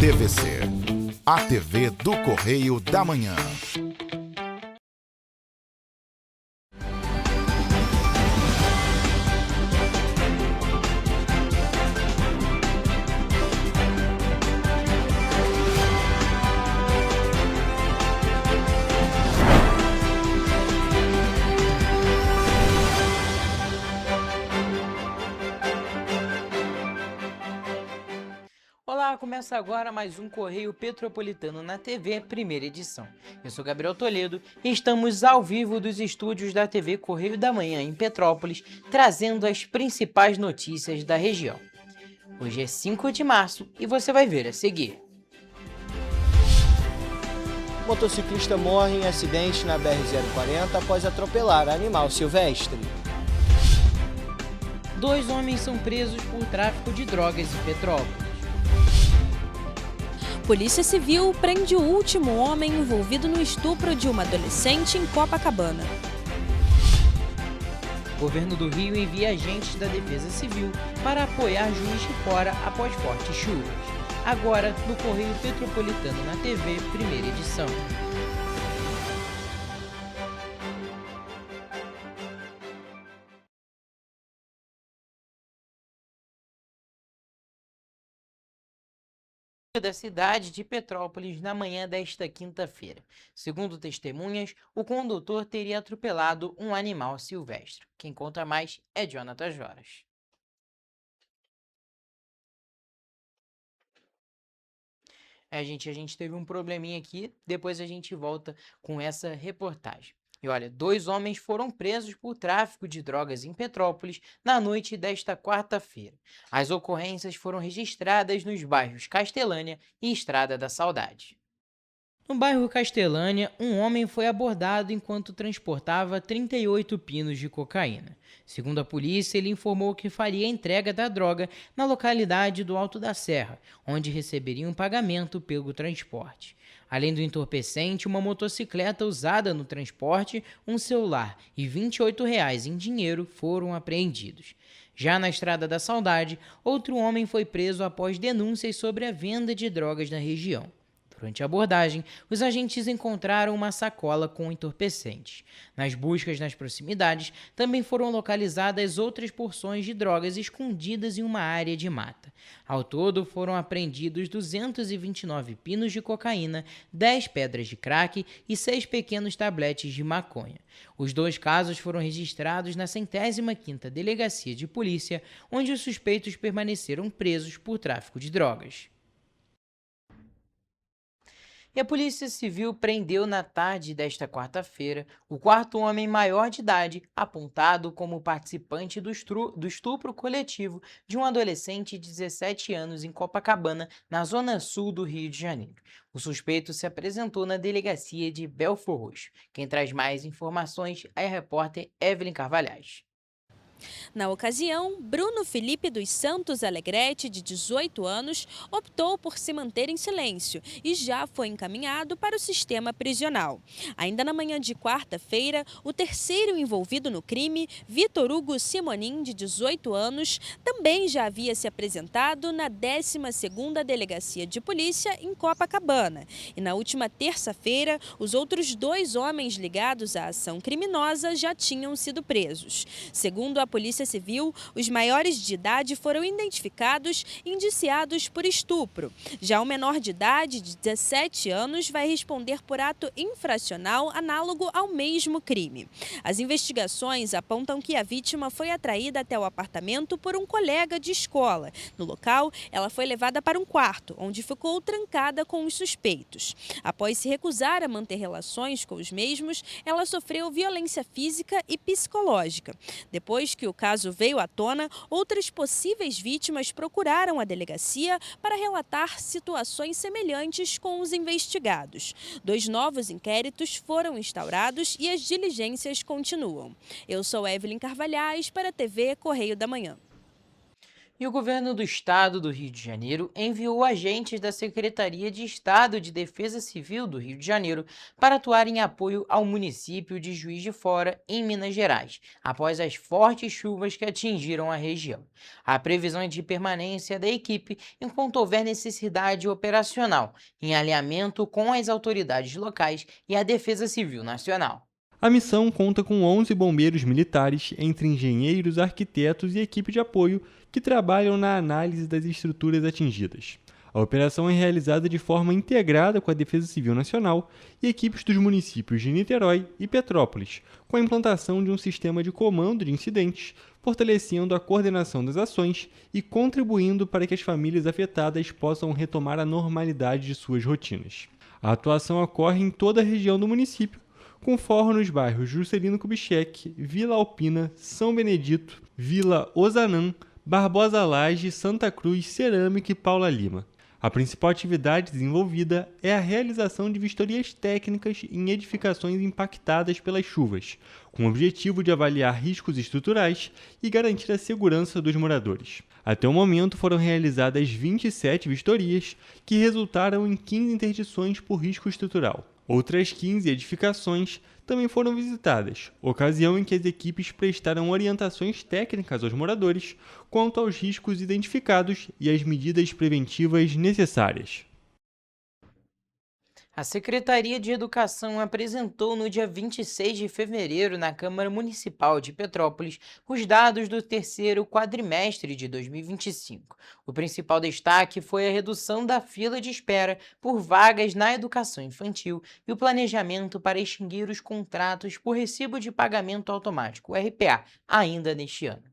TVC, a TV do Correio da Manhã. Olá, começa agora mais um Correio Petropolitano na TV, primeira edição. Eu sou Gabriel Toledo e estamos ao vivo dos estúdios da TV Correio da Manhã em Petrópolis, trazendo as principais notícias da região. Hoje é 5 de março e você vai ver a seguir. Motociclista morre em acidente na BR-040 após atropelar animal silvestre. 2 homens são presos por tráfico de drogas em Petrópolis. Polícia Civil prende o último homem envolvido no estupro de uma adolescente em Copacabana. O governo do Rio envia agentes da Defesa Civil para apoiar Juiz de Fora após fortes chuvas. Agora, no Correio Petropolitano na TV, primeira edição. Da cidade de Petrópolis na manhã desta quinta-feira. Segundo testemunhas, o condutor teria atropelado um animal silvestre. Quem conta mais é Jonathan Joras. A gente teve um probleminha aqui, depois a gente volta com essa reportagem. E olha, 2 homens foram presos por tráfico de drogas em Petrópolis na noite desta quarta-feira. As ocorrências foram registradas nos bairros Castelânia e Estrada da Saudade. No bairro Castelânia, um homem foi abordado enquanto transportava 38 pinos de cocaína. Segundo a polícia, ele informou que faria a entrega da droga na localidade do Alto da Serra, onde receberia um pagamento pelo transporte. Além do entorpecente, uma motocicleta usada no transporte, um celular e R$ 28 em dinheiro foram apreendidos. Já na Estrada da Saudade, outro homem foi preso após denúncias sobre a venda de drogas na região. Durante a abordagem, os agentes encontraram uma sacola com entorpecentes. Nas buscas nas proximidades, também foram localizadas outras porções de drogas escondidas em uma área de mata. Ao todo, foram apreendidos 229 pinos de cocaína, 10 pedras de crack e 6 pequenos tabletes de maconha. Os 2 casos foram registrados na 105ª Delegacia de Polícia, onde os suspeitos permaneceram presos por tráfico de drogas. E a Polícia Civil prendeu na tarde desta quarta-feira o 4º homem maior de idade apontado como participante do estupro coletivo de um adolescente de 17 anos em Copacabana, na zona sul do Rio de Janeiro. O suspeito se apresentou na delegacia de Belford Roxo. Quem traz mais informações é a repórter Evelyn Carvalhais. Na ocasião, Bruno Felipe dos Santos Alegrete, de 18 anos, optou por se manter em silêncio e já foi encaminhado para o sistema prisional. Ainda na manhã de quarta-feira, o terceiro envolvido no crime, Vitor Hugo Simonin, de 18 anos, também já havia se apresentado na 12ª Delegacia de Polícia em Copacabana. E na última terça-feira, os outros 2 homens ligados à ação criminosa já tinham sido presos. Segundo a Polícia Civil, os maiores de idade foram identificados e indiciados por estupro. Já o menor de idade, de 17 anos, vai responder por ato infracional análogo ao mesmo crime. As investigações apontam que a vítima foi atraída até o apartamento por um colega de escola. No local, ela foi levada para um quarto, onde ficou trancada com os suspeitos. Após se recusar a manter relações com os mesmos, ela sofreu violência física e psicológica. Depois que o caso veio à tona, outras possíveis vítimas procuraram a delegacia para relatar situações semelhantes com os investigados. 2 novos inquéritos foram instaurados e as diligências continuam. Eu sou Evelyn Carvalhais para a TV Correio da Manhã. E o governo do estado do Rio de Janeiro enviou agentes da Secretaria de Estado de Defesa Civil do Rio de Janeiro para atuar em apoio ao município de Juiz de Fora, em Minas Gerais, após as fortes chuvas que atingiram a região. A previsão é de permanência da equipe enquanto houver necessidade operacional, em alinhamento com as autoridades locais e a Defesa Civil Nacional. A missão conta com 11 bombeiros militares, entre engenheiros, arquitetos e equipe de apoio, que trabalham na análise das estruturas atingidas. A operação é realizada de forma integrada com a Defesa Civil Nacional e equipes dos municípios de Niterói e Petrópolis, com a implantação de um sistema de comando de incidentes, fortalecendo a coordenação das ações e contribuindo para que as famílias afetadas possam retomar a normalidade de suas rotinas. A atuação ocorre em toda a região do município, com forro nos bairros Juscelino Kubitschek, Vila Alpina, São Benedito, Vila Ozanam, Barbosa Lage, Santa Cruz, Cerâmica e Paula Lima. A principal atividade desenvolvida é a realização de vistorias técnicas em edificações impactadas pelas chuvas, com o objetivo de avaliar riscos estruturais e garantir a segurança dos moradores. Até o momento foram realizadas 27 vistorias, que resultaram em 15 interdições por risco estrutural. Outras 15 edificações também foram visitadas, ocasião em que as equipes prestaram orientações técnicas aos moradores quanto aos riscos identificados e as medidas preventivas necessárias. A Secretaria de Educação apresentou no dia 26 de fevereiro na Câmara Municipal de Petrópolis os dados do terceiro quadrimestre de 2025. O principal destaque foi a redução da fila de espera por vagas na educação infantil e o planejamento para extinguir os contratos por recibo de pagamento automático, RPA, ainda neste ano.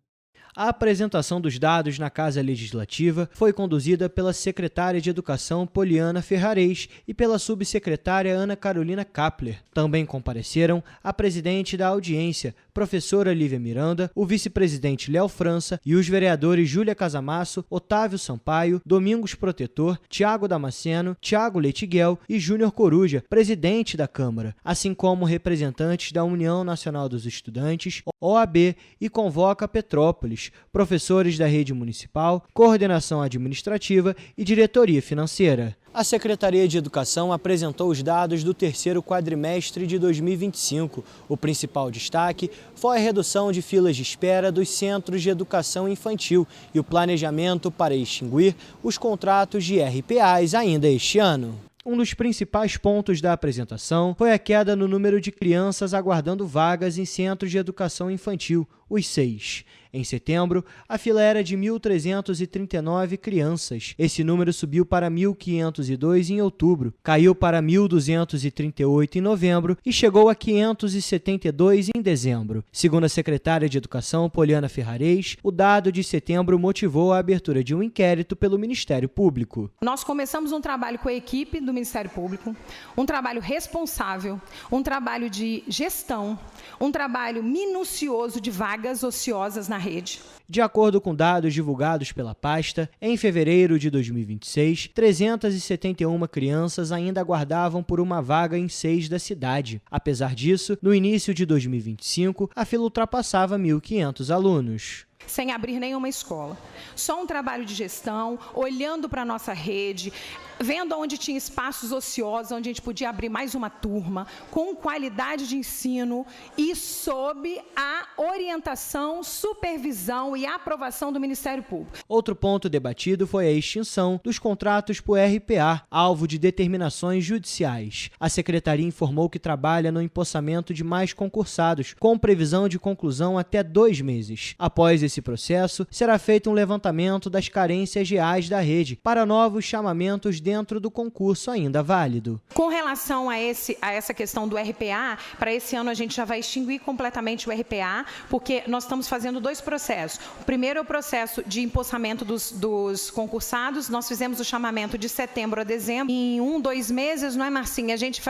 A apresentação dos dados na Casa Legislativa foi conduzida pela secretária de Educação Poliana Ferrarez e pela subsecretária Ana Carolina Kapler. Também compareceram a presidente da audiência, professora Lívia Miranda, o vice-presidente Léo França e os vereadores Júlia Casamasso, Otávio Sampaio, Domingos Protetor, Tiago Damasceno, Tiago Leitiguel e Júnior Coruja, presidente da Câmara, assim como representantes da União Nacional dos Estudantes, OAB e Convoca Petrópolis, professores da rede municipal, coordenação administrativa e diretoria financeira. A Secretaria de Educação apresentou os dados do terceiro quadrimestre de 2025. O principal destaque foi a redução de filas de espera dos centros de educação infantil e o planejamento para extinguir os contratos de RPAs ainda este ano. Um dos principais pontos da apresentação foi a queda no número de crianças aguardando vagas em centros de educação infantil, os 6. Em setembro, a fila era de 1.339 crianças. Esse número subiu para 1.502 em outubro, caiu para 1.238 em novembro e chegou a 572 em dezembro. Segundo a secretária de Educação, Poliana Ferrarez, o dado de setembro motivou a abertura de um inquérito pelo Ministério Público. Nós começamos um trabalho com a equipe do Ministério Público, um trabalho responsável, um trabalho de gestão, um trabalho minucioso de vagas ociosas na rede. De acordo com dados divulgados pela pasta, em fevereiro de 2026, 371 crianças ainda aguardavam por uma vaga em 6 da cidade. Apesar disso, no início de 2025, a fila ultrapassava 1.500 alunos. Sem abrir nenhuma escola. Só um trabalho de gestão, olhando para a nossa rede, vendo onde tinha espaços ociosos, onde a gente podia abrir mais uma turma, com qualidade de ensino e sob a orientação, supervisão e aprovação do Ministério Público. Outro ponto debatido foi a extinção dos contratos por RPA, alvo de determinações judiciais. A Secretaria informou que trabalha no empossamento de mais concursados, com previsão de conclusão até 2 meses. Após esse processo, será feito um levantamento das carências reais da rede para novos chamamentos dentro do concurso ainda válido. Com relação a essa questão do RPA, para esse ano a gente já vai extinguir completamente o RPA, porque nós estamos fazendo 2 processos. O primeiro é o processo de empossamento dos concursados. Nós fizemos o chamamento de setembro a dezembro. Em 2 meses, não é, Marcinha? A gente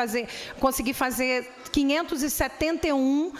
conseguir fazer 571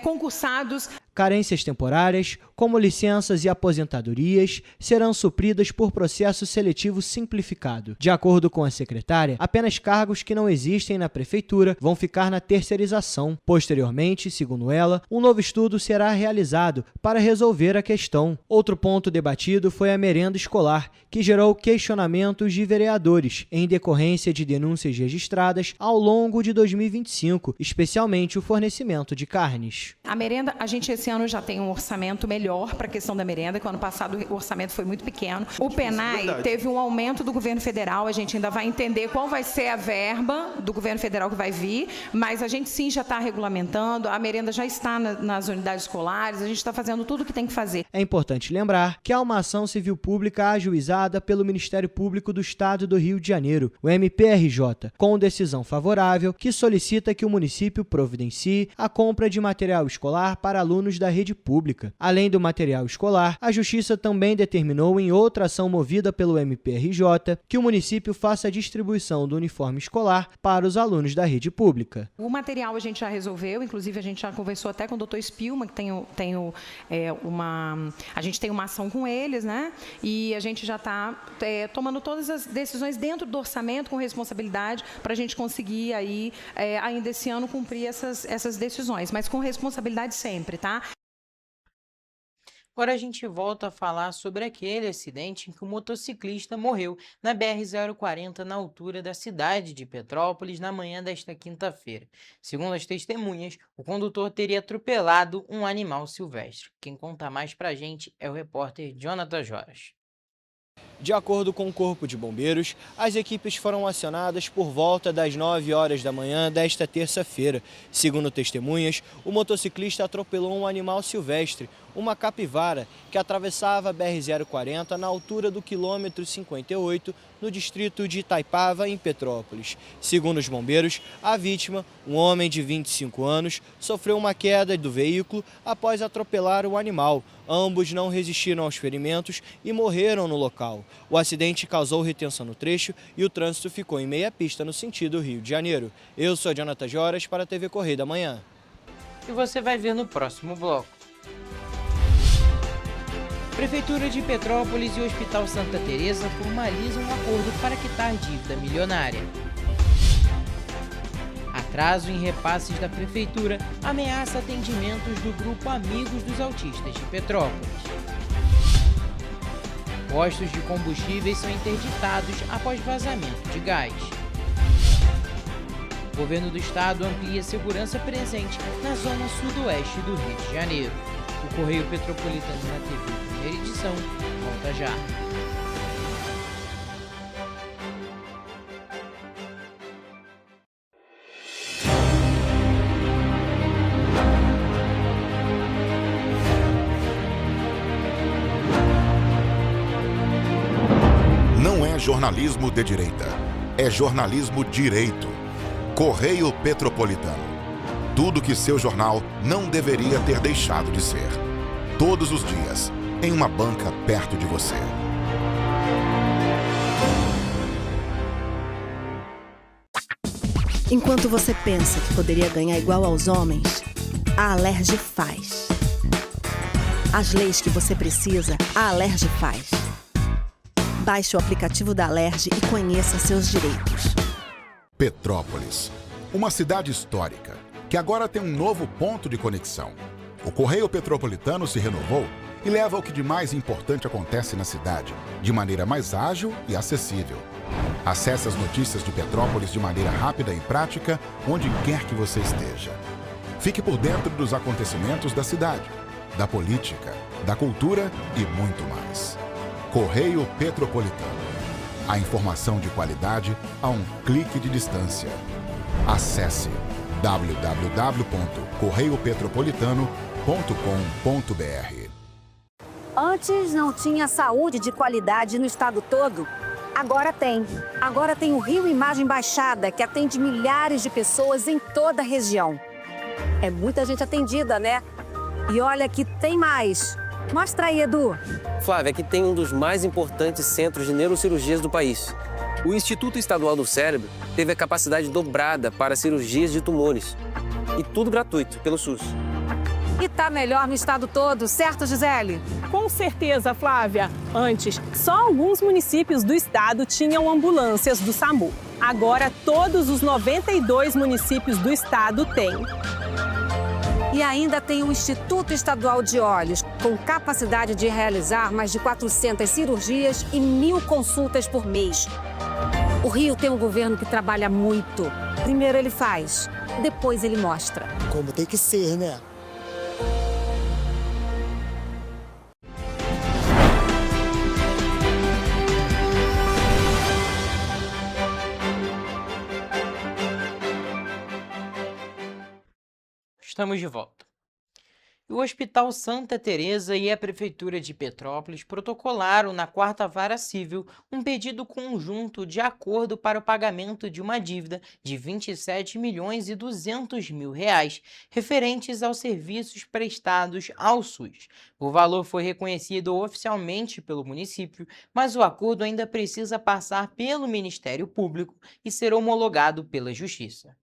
concursados. Carências temporárias, como licenças e aposentadorias, serão supridas por processo seletivo simplificado. De acordo com a secretária, apenas cargos que não existem na prefeitura vão ficar na terceirização. Posteriormente, segundo ela, um novo estudo será realizado para resolver a questão. Outro ponto debatido foi a merenda escolar, que gerou questionamentos de vereadores em decorrência de denúncias registradas ao longo de 2025, especialmente o fornecimento de carnes. A merenda, a gente esse ano já tem um orçamento melhor para a questão da merenda, que o ano passado o orçamento foi muito pequeno. O PENAI teve um aumento do governo federal, a gente ainda vai entender qual vai ser a verba do governo federal que vai vir, mas a gente sim já está regulamentando, a merenda já está nas unidades escolares, a gente está fazendo tudo o que tem que fazer. É importante lembrar que há uma ação civil pública ajuizada pelo Ministério Público do Estado do Rio de Janeiro, o MPRJ, com decisão favorável que solicita que o município providencie a compra de material escolar para alunos da rede pública. Além do material escolar, a Justiça também determinou em outra ação movida pelo MPRJ que o município faça a distribuição do uniforme escolar para os alunos da rede pública. O material a gente já resolveu, inclusive a gente já conversou até com o Dr. Spilman, que a gente tem uma ação com eles, né? E a gente já está tomando todas as decisões dentro do orçamento com responsabilidade para a gente conseguir aí, ainda esse ano cumprir essas decisões, mas com responsabilidade sempre, tá? Agora a gente volta a falar sobre aquele acidente em que o motociclista morreu na BR-040 na altura da cidade de Petrópolis na manhã desta quinta-feira. Segundo as testemunhas, o condutor teria atropelado um animal silvestre. Quem conta mais pra gente é o repórter Jonathan Joras. De acordo com o Corpo de Bombeiros, as equipes foram acionadas por volta das 9 horas da manhã desta terça-feira. Segundo testemunhas, o motociclista atropelou um animal silvestre, uma capivara, que atravessava a BR-040 na altura do quilômetro 58, no distrito de Itaipava, em Petrópolis. Segundo os bombeiros, a vítima, um homem de 25 anos, sofreu uma queda do veículo após atropelar o animal. Ambos não resistiram aos ferimentos e morreram no local. O acidente causou retenção no trecho e o trânsito ficou em meia pista no sentido Rio de Janeiro. Eu sou Jonathan Joras para a TV Correio da Manhã. E você vai ver no próximo bloco. Prefeitura de Petrópolis e o Hospital Santa Teresa formalizam um acordo para quitar dívida milionária. Atraso em repasses da Prefeitura ameaça atendimentos do grupo Amigos dos Autistas de Petrópolis. Postos de combustíveis são interditados após vazamento de gás. O governo do estado amplia segurança presente na zona sudoeste do Rio de Janeiro. O Correio Petropolitano na TV, primeira edição, volta já. Não é jornalismo de direita, é jornalismo direito. Correio Petropolitano. Tudo que seu jornal não deveria ter deixado de ser. Todos os dias, em uma banca perto de você. Enquanto você pensa que poderia ganhar igual aos homens, a Alerj faz. As leis que você precisa, a Alerj faz. Baixe o aplicativo da Alerj e conheça seus direitos. Petrópolis, uma cidade histórica, que agora tem um novo ponto de conexão. O Correio Petropolitano se renovou e leva o que de mais importante acontece na cidade, de maneira mais ágil e acessível. Acesse as notícias de Petrópolis de maneira rápida e prática, onde quer que você esteja. Fique por dentro dos acontecimentos da cidade, da política, da cultura e muito mais. Correio Petropolitano. A informação de qualidade a um clique de distância. Acesse www.correiopetropolitano.com.br. Antes não tinha saúde de qualidade no estado todo. Agora tem. Agora tem o Rio Imagem Baixada, que atende milhares de pessoas em toda a região. É muita gente atendida, né? E olha que tem mais. Mostra aí, Edu. Flávia, aqui tem um dos mais importantes centros de neurocirurgias do país. O Instituto Estadual do Cérebro teve a capacidade dobrada para cirurgias de tumores. E tudo gratuito, pelo SUS. E tá melhor no estado todo, certo, Gisele? Com certeza, Flávia. Antes, só alguns municípios do estado tinham ambulâncias do SAMU. Agora, todos os 92 municípios do estado têm. E ainda tem o Instituto Estadual de Olhos, com capacidade de realizar mais de 400 cirurgias e 1.000 consultas por mês. O Rio tem um governo que trabalha muito. Primeiro ele faz, depois ele mostra. Como tem que ser, né? Estamos de volta. O Hospital Santa Teresa e a Prefeitura de Petrópolis protocolaram na 4ª Vara Civil um pedido conjunto de acordo para o pagamento de uma dívida de R$ 27.200.000 referentes aos serviços prestados ao SUS. O valor foi reconhecido oficialmente pelo município, mas o acordo ainda precisa passar pelo Ministério Público e ser homologado pela Justiça.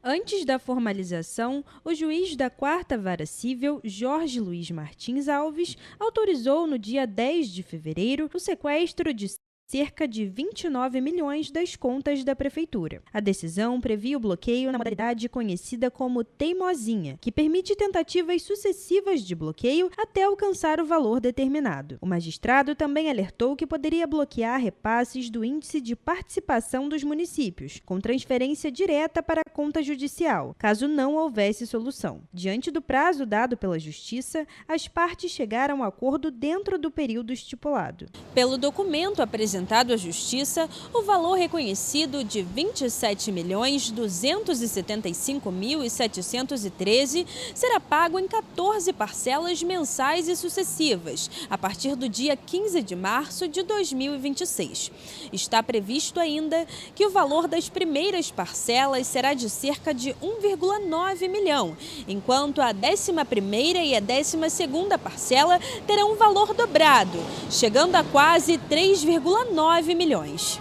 Antes da formalização, o juiz da 4ª Vara Civil, Jorge Luiz Martins Alves, autorizou no dia 10 de fevereiro o sequestro de cerca de 29 milhões das contas da Prefeitura. A decisão previa o bloqueio na modalidade conhecida como teimosinha, que permite tentativas sucessivas de bloqueio até alcançar o valor determinado. O magistrado também alertou que poderia bloquear repasses do índice de participação dos municípios, com transferência direta para a conta judicial, caso não houvesse solução. Diante do prazo dado pela Justiça, as partes chegaram a acordo dentro do período estipulado. Pelo documento apresentado à Justiça, o valor reconhecido de R$ 27.275.713 será pago em 14 parcelas mensais e sucessivas, a partir do dia 15 de março de 2026. Está previsto ainda que o valor das primeiras parcelas será de cerca de 1,9 milhão, enquanto a 11ª e a 12ª parcela terão um valor dobrado, chegando a quase 3,9 milhões.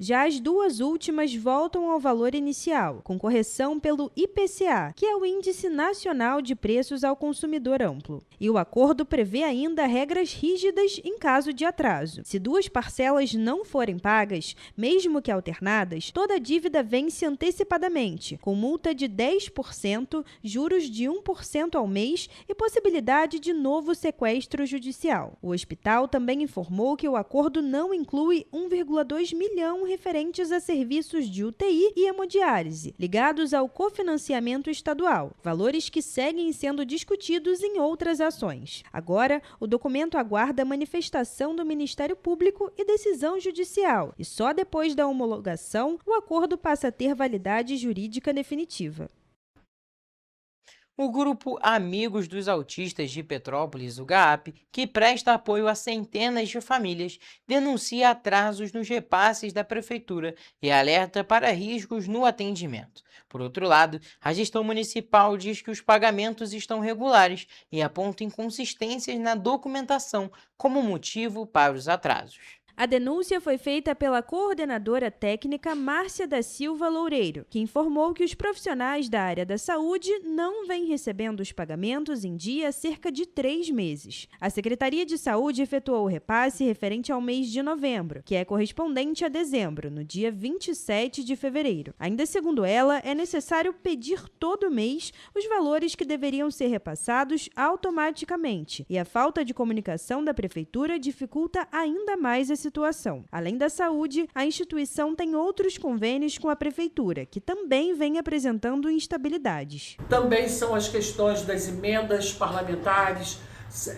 Já as duas últimas voltam ao valor inicial, com correção pelo IPCA, que é o Índice Nacional de Preços ao Consumidor Amplo. E o acordo prevê ainda regras rígidas em caso de atraso. Se duas parcelas não forem pagas, mesmo que alternadas, toda a dívida vence antecipadamente, com multa de 10%, juros de 1% ao mês e possibilidade de novo sequestro judicial. O hospital também informou que o acordo não inclui 1,2 milhão referentes a serviços de UTI e hemodiálise, ligados ao cofinanciamento estadual, valores que seguem sendo discutidos em outras ações. Agora, o documento aguarda a manifestação do Ministério Público e decisão judicial, e só depois da homologação, o acordo passa a ter validade jurídica definitiva. O grupo Amigos dos Autistas de Petrópolis, o GAAP, que presta apoio a centenas de famílias, denuncia atrasos nos repasses da Prefeitura e alerta para riscos no atendimento. Por outro lado, a gestão municipal diz que os pagamentos estão regulares e aponta inconsistências na documentação como motivo para os atrasos. A denúncia foi feita pela coordenadora técnica Márcia da Silva Loureiro, que informou que os profissionais da área da saúde não vêm recebendo os pagamentos em dia há cerca de 3 meses. A Secretaria de Saúde efetuou o repasse referente ao mês de novembro, que é correspondente a dezembro, no dia 27 de fevereiro. Ainda segundo ela, é necessário pedir todo mês os valores que deveriam ser repassados automaticamente, e a falta de comunicação da Prefeitura dificulta ainda mais a situação. Além da saúde, a instituição tem outros convênios com a Prefeitura, que também vem apresentando instabilidades. Também são as questões das emendas parlamentares,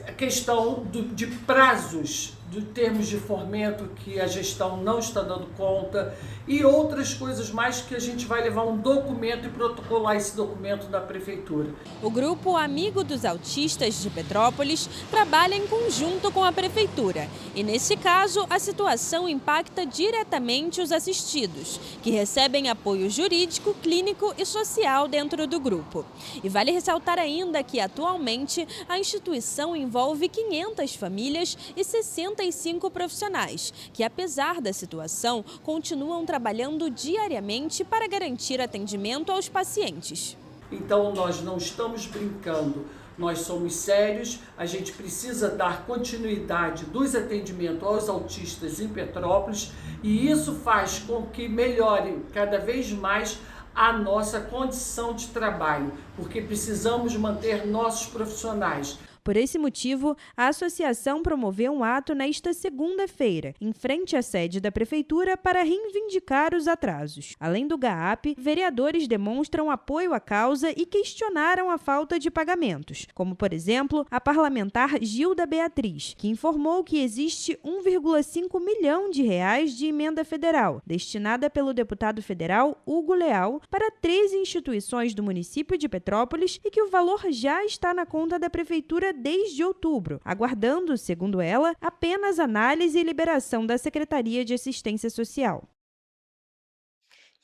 a questão de prazos, de termos de fomento que a gestão não está dando conta e outras coisas mais que a gente vai levar um documento e protocolar esse documento da Prefeitura. O grupo Amigo dos Autistas de Petrópolis trabalha em conjunto com a Prefeitura e, nesse caso, a situação impacta diretamente os assistidos, que recebem apoio jurídico, clínico e social dentro do grupo. E vale ressaltar ainda que, atualmente, a instituição envolve 500 famílias e 65 profissionais, que, apesar da situação, continuam trabalhando diariamente para garantir atendimento aos pacientes. Então, nós não estamos brincando, Nós somos sérios, a gente precisa dar continuidade dos atendimentos aos autistas em Petrópolis e isso faz com que melhore cada vez mais a nossa condição de trabalho, porque precisamos manter nossos profissionais. Por esse motivo, a associação promoveu um ato nesta segunda-feira, em frente à sede da Prefeitura, para reivindicar os atrasos. Além do GAAP, vereadores demonstram apoio à causa e questionaram a falta de pagamentos, como, por exemplo, a parlamentar Gilda Beatriz, que informou que existe 1,5 milhão de reais de emenda federal, destinada pelo deputado federal Hugo Leal para 13 instituições do município de Petrópolis e que o valor já está na conta da Prefeitura desde outubro, aguardando, segundo ela, apenas análise e liberação da Secretaria de Assistência Social.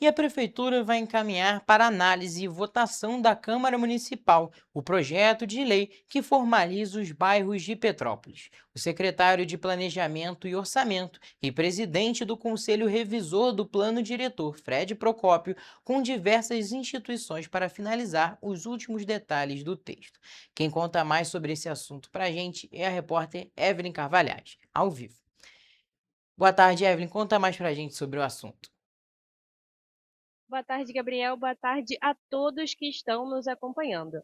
E a Prefeitura vai encaminhar para análise e votação da Câmara Municipal o projeto de lei que formaliza os bairros de Petrópolis. O secretário de Planejamento e Orçamento e presidente do Conselho Revisor do Plano Diretor, Fred Procópio, com diversas instituições para finalizar os últimos detalhes do texto. Quem conta mais sobre esse assunto para a gente é a repórter Evelyn Carvalhais, ao vivo. Boa tarde, Evelyn. Conta mais para a gente sobre o assunto. Boa tarde, Gabriel. Boa tarde a todos que estão nos acompanhando.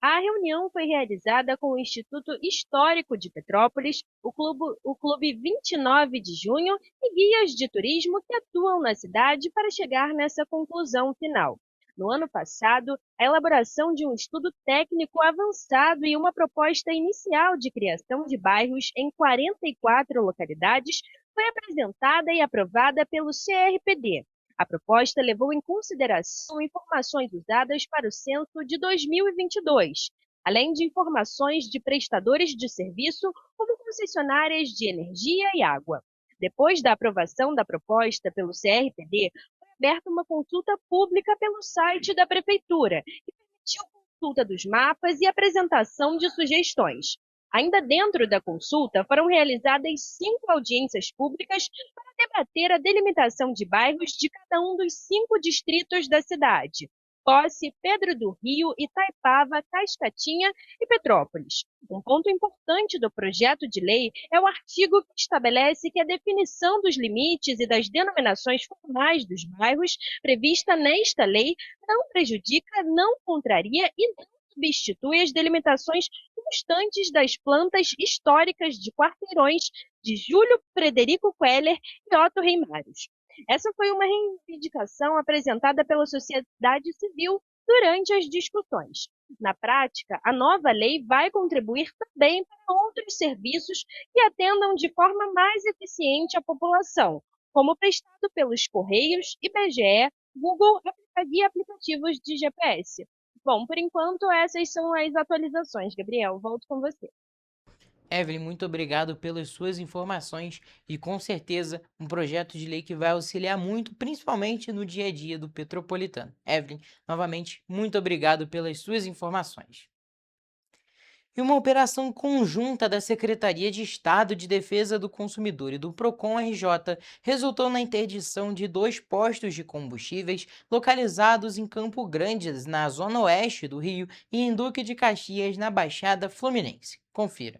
A reunião foi realizada com o Instituto Histórico de Petrópolis, o Clube 29 de Junho e guias de turismo que atuam na cidade para chegar nessa conclusão final. No ano passado, a elaboração de um estudo técnico avançado e uma proposta inicial de criação de bairros em 44 localidades foi apresentada e aprovada pelo CRPD. A proposta levou em consideração informações usadas para o censo de 2022, além de informações de prestadores de serviço como concessionárias de energia e água. Depois da aprovação da proposta pelo CRPD, foi aberta uma consulta pública pelo site da Prefeitura, que permitiu consulta dos mapas e apresentação de sugestões. Ainda dentro da consulta, foram realizadas 5 audiências públicas para debater a delimitação de bairros de cada um dos 5 distritos da cidade: Posse, Pedro do Rio, Itaipava, Cascatinha e Petrópolis. Um ponto importante do projeto de lei é o artigo que estabelece que a definição dos limites e das denominações formais dos bairros prevista nesta lei não prejudica, não contraria e não substitui as delimitações constantes das plantas históricas de quarteirões de Júlio Frederico Queller e Otto Reimários. Essa foi uma reivindicação apresentada pela sociedade civil durante as discussões. Na prática, a nova lei vai contribuir também para outros serviços que atendam de forma mais eficiente a população, como prestado pelos Correios, IBGE, Google e aplicativos de GPS. Bom, por enquanto, essas são as atualizações. Gabriel, volto com você. Evelyn, muito obrigado pelas suas informações e, com certeza, um projeto de lei que vai auxiliar muito, principalmente no dia a dia do petropolitano. Evelyn, novamente, muito obrigado pelas suas informações. E uma operação conjunta da Secretaria de Estado de Defesa do Consumidor e do Procon-RJ resultou na interdição de 2 postos de combustíveis localizados em Campo Grande, na zona oeste do Rio, e em Duque de Caxias, na Baixada Fluminense. Confira.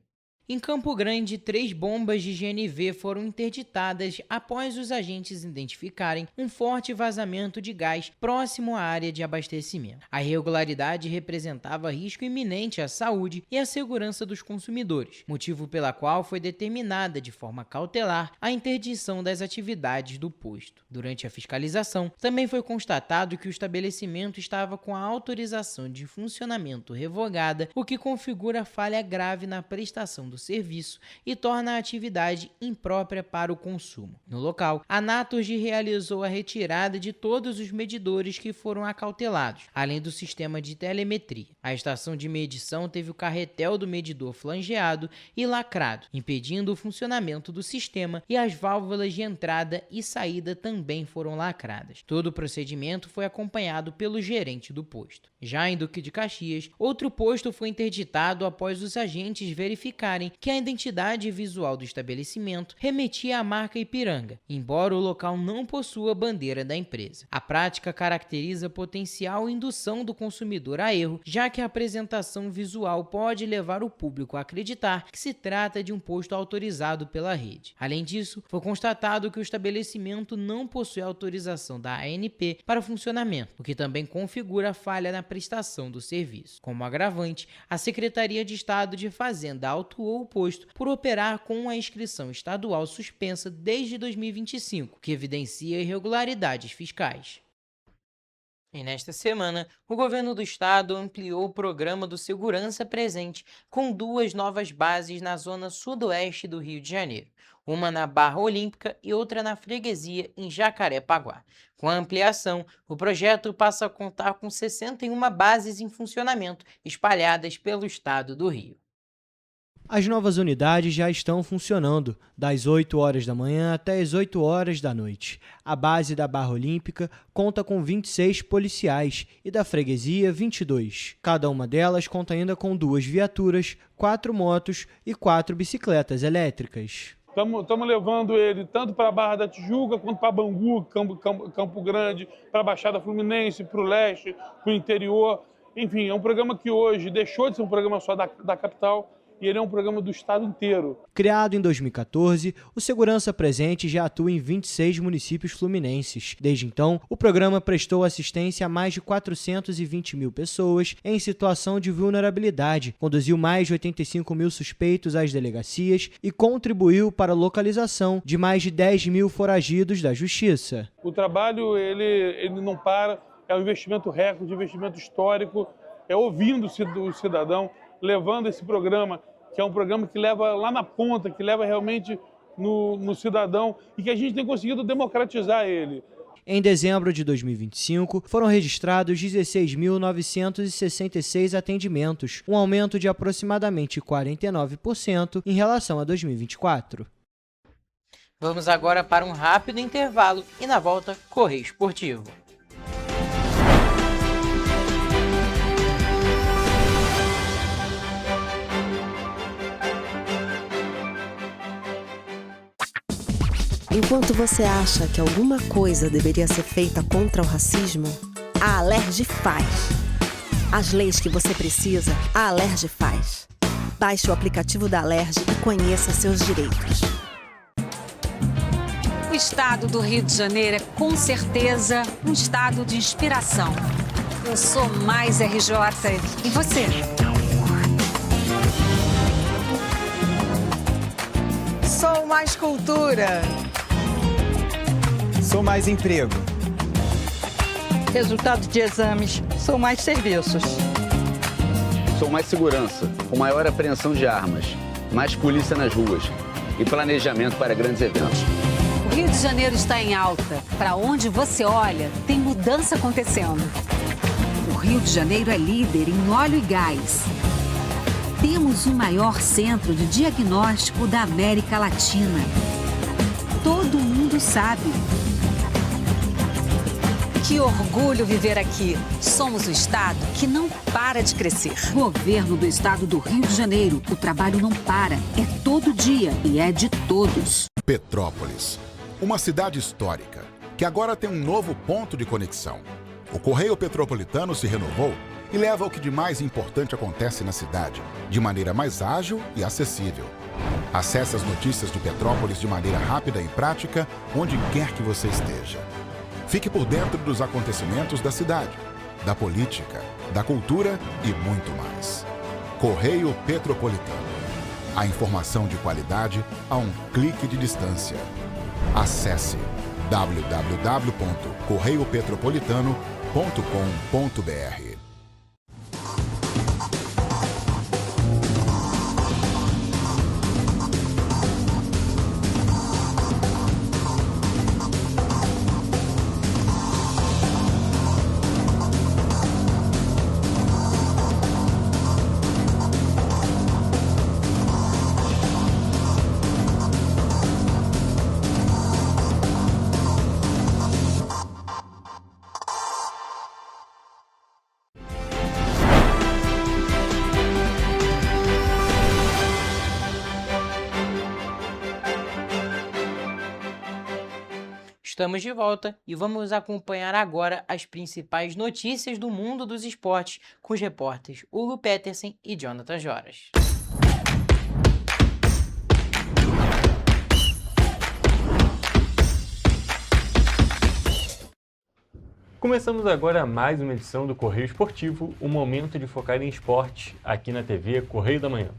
Em Campo Grande, 3 bombas de GNV foram interditadas após os agentes identificarem um forte vazamento de gás próximo à área de abastecimento. A irregularidade representava risco iminente à saúde e à segurança dos consumidores, motivo pela qual foi determinada de forma cautelar a interdição das atividades do posto. Durante a fiscalização, também foi constatado que o estabelecimento estava com a autorização de funcionamento revogada, o que configura falha grave na prestação do serviço e torna a atividade imprópria para o consumo. No local, a Naturgy realizou a retirada de todos os medidores que foram acautelados, além do sistema de telemetria. A estação de medição teve o carretel do medidor flangeado e lacrado, impedindo o funcionamento do sistema, e as válvulas de entrada e saída também foram lacradas. Todo o procedimento foi acompanhado pelo gerente do posto. Já em Duque de Caxias, outro posto foi interditado após os agentes verificarem afirmarem que a identidade visual do estabelecimento remetia à marca Ipiranga, embora o local não possua bandeira da empresa. A prática caracteriza potencial indução do consumidor a erro, já que a apresentação visual pode levar o público a acreditar que se trata de um posto autorizado pela rede. Além disso, foi constatado que o estabelecimento não possui autorização da ANP para funcionamento, o que também configura falha na prestação do serviço. Como agravante, a Secretaria de Estado de Fazenda autuou o posto por operar com a inscrição estadual suspensa desde 2025, que evidencia irregularidades fiscais. E nesta semana, o governo do estado ampliou o programa do Segurança Presente com 2 novas bases na zona sudoeste do Rio de Janeiro, uma na Barra Olímpica e outra na Freguesia, em Jacarepaguá. Com a ampliação, o projeto passa a contar com 61 bases em funcionamento, espalhadas pelo estado do Rio. As novas unidades já estão funcionando, das 8 horas da manhã até as 8 horas da noite. A base da Barra Olímpica conta com 26 policiais e da Freguesia 22. Cada uma delas conta ainda com 2 viaturas, 4 motos e 4 bicicletas elétricas. Estamos levando ele tanto para a Barra da Tijuca, quanto para Bangu, Campo Grande, para a Baixada Fluminense, para o leste, para o interior. Enfim, é um programa que hoje deixou de ser um programa só da capital, e ele é um programa do estado inteiro. Criado em 2014, o Segurança Presente já atua em 26 municípios fluminenses. Desde então, o programa prestou assistência a mais de 420 mil pessoas em situação de vulnerabilidade, conduziu mais de 85 mil suspeitos às delegacias e contribuiu para a localização de mais de 10 mil foragidos da justiça. O trabalho ele não para, é um investimento recorde, investimento histórico, é ouvindo o cidadão, levando esse programa, que é um programa que leva lá na ponta, que leva realmente no cidadão e que a gente tem conseguido democratizar ele. Em dezembro de 2025, foram registrados 16.966 atendimentos, um aumento de aproximadamente 49% em relação a 2024. Vamos agora para um rápido intervalo e na volta, Correio Esportivo. Enquanto você acha que alguma coisa deveria ser feita contra o racismo, a Alerj faz. As leis que você precisa, a Alerj faz. Baixe o aplicativo da Alerj e conheça seus direitos. O estado do Rio de Janeiro é, com certeza, um estado de inspiração. Eu sou mais RJ. E você? Sou mais cultura. Sou mais emprego. Resultado de exames. Sou mais serviços. Sou mais segurança, com maior apreensão de armas, mais polícia nas ruas e planejamento para grandes eventos. O Rio de Janeiro está em alta. Para onde você olha, tem mudança acontecendo. O Rio de Janeiro é líder em óleo e gás. Temos o maior centro de diagnóstico da América Latina. Todo mundo sabe. Que orgulho viver aqui. Somos o estado que não para de crescer. Governo do estado do Rio de Janeiro. O trabalho não para. É todo dia e é de todos. Petrópolis, uma cidade histórica que agora tem um novo ponto de conexão. O Correio Petropolitano se renovou e leva o que de mais importante acontece na cidade, de maneira mais ágil e acessível. Acesse as notícias de Petrópolis de maneira rápida e prática, onde quer que você esteja. Fique por dentro dos acontecimentos da cidade, da política, da cultura e muito mais. Correio Petropolitano. A informação de qualidade a um clique de distância. Acesse www.correiopetropolitano.com.br. Estamos de volta e vamos acompanhar agora as principais notícias do mundo dos esportes com os repórteres Hugo Petersen e Jonathan Joras. Começamos agora mais uma edição do Correio Esportivo, o momento de focar em esporte aqui na TV Correio da Manhã.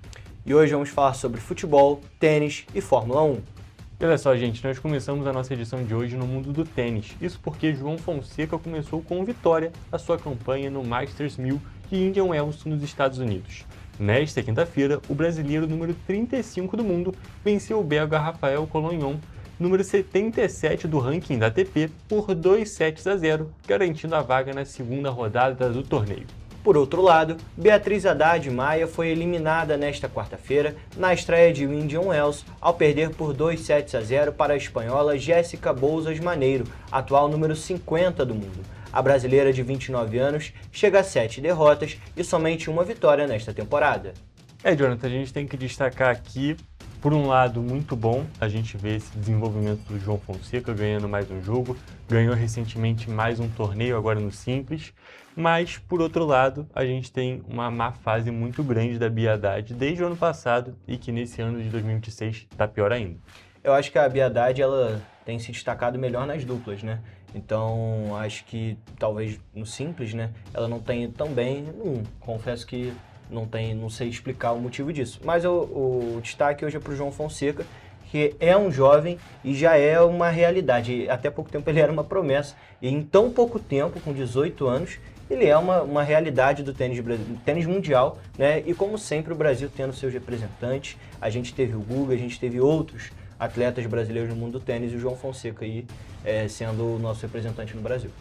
E hoje vamos falar sobre futebol, tênis e Fórmula 1. E olha só, gente, nós começamos a nossa edição de hoje no mundo do tênis. Isso porque João Fonseca começou com vitória a sua campanha no Masters 1000 de Indian Wells, nos Estados Unidos. Nesta quinta-feira, o brasileiro número 35 do mundo venceu o belga Rafael Colognon, número 77 do ranking da ATP, por 2-0, garantindo a vaga na segunda rodada do torneio. Por outro lado, Beatriz Haddad Maia foi eliminada nesta quarta-feira na estreia de Indian Wells ao perder por 2-0 para a espanhola Jéssica Bouzas Maneiro, atual número 50 do mundo. A brasileira de 29 anos chega a 7 derrotas e somente uma vitória nesta temporada. Jonathan, a gente tem que destacar aqui, por um lado, muito bom a gente ver esse desenvolvimento do João Fonseca ganhando mais um jogo, ganhou recentemente mais um torneio agora no Simples, mas, por outro lado, a gente tem uma má fase muito grande da Bia Haddad desde o ano passado e que nesse ano de 2026 está pior ainda. Eu acho que a Bia Haddad, ela tem se destacado melhor nas duplas, né? Então, acho que talvez no Simples, né, ela não tenha tão bem, confesso que não sei explicar o motivo disso. Mas o destaque hoje é para o João Fonseca, que é um jovem e já é uma realidade. Até pouco tempo ele era uma promessa. E em tão pouco tempo, com 18 anos, ele é uma realidade do tênis mundial, né? E como sempre, o Brasil tendo seus representantes. A gente teve o Guga, a gente teve outros atletas brasileiros no mundo do tênis e o João Fonseca aí sendo o nosso representante no Brasil.